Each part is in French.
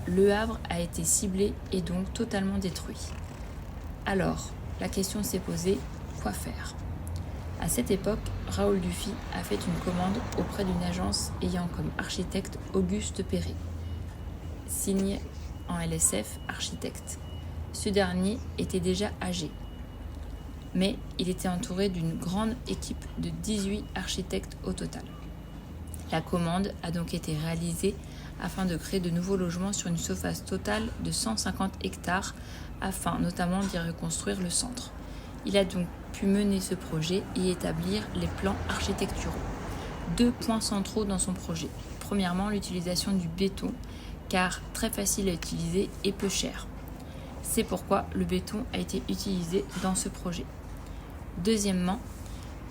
Le Havre a été ciblé et donc totalement détruit. Alors, la question s'est posée, quoi faire ? À cette époque, Raoul Dufy a fait une commande auprès d'une agence ayant comme architecte Auguste Perret, signe en LSF architecte. Ce dernier était déjà âgé, mais il était entouré d'une grande équipe de 18 architectes au total. La commande a donc été réalisée afin de créer de nouveaux logements sur une surface totale de 150 hectares afin notamment d'y reconstruire le centre. Il a donc pu mener ce projet et établir les plans architecturaux. 2 points centraux dans son projet. Premièrement, l'utilisation du béton, car très facile à utiliser et peu cher. C'est pourquoi le béton a été utilisé dans ce projet. Deuxièmement,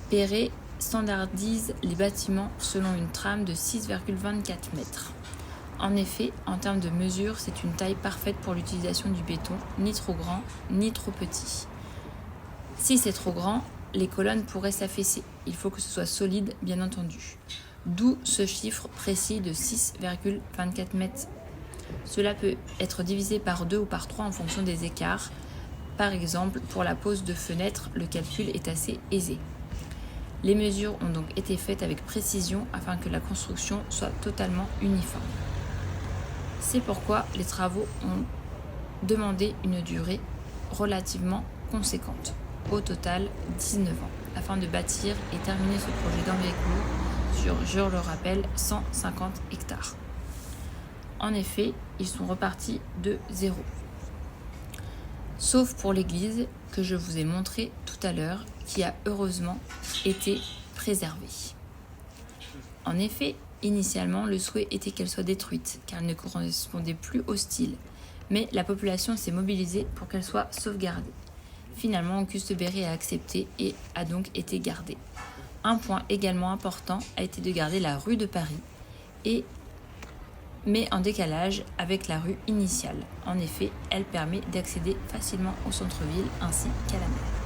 Perret standardise les bâtiments selon une trame de 6,24 mètres. En effet, en termes de mesure, c'est une taille parfaite pour l'utilisation du béton, ni trop grand, ni trop petit. Si c'est trop grand, les colonnes pourraient s'affaisser. Il faut que ce soit solide, bien entendu. D'où ce chiffre précis de 6,24 mètres. Cela peut être divisé par 2 ou par 3 en fonction des écarts. Par exemple, pour la pose de fenêtres, le calcul est assez aisé. Les mesures ont donc été faites avec précision afin que la construction soit totalement uniforme. C'est pourquoi les travaux ont demandé une durée relativement conséquente, au total 19 ans, afin de bâtir et terminer ce projet d'envergure sur, je le rappelle, 150 hectares. En effet, ils sont repartis de zéro. Sauf pour l'église que je vous ai montré tout à l'heure, qui a heureusement été préservée. En effet, initialement, le souhait était qu'elle soit détruite, car elle ne correspondait plus au style. Mais la population s'est mobilisée pour qu'elle soit sauvegardée. Finalement, Auguste Perret a accepté et a donc été gardée. Un point également important a été de garder la rue de Paris, mais en décalage avec la rue initiale. En effet, elle permet d'accéder facilement au centre-ville ainsi qu'à la mer.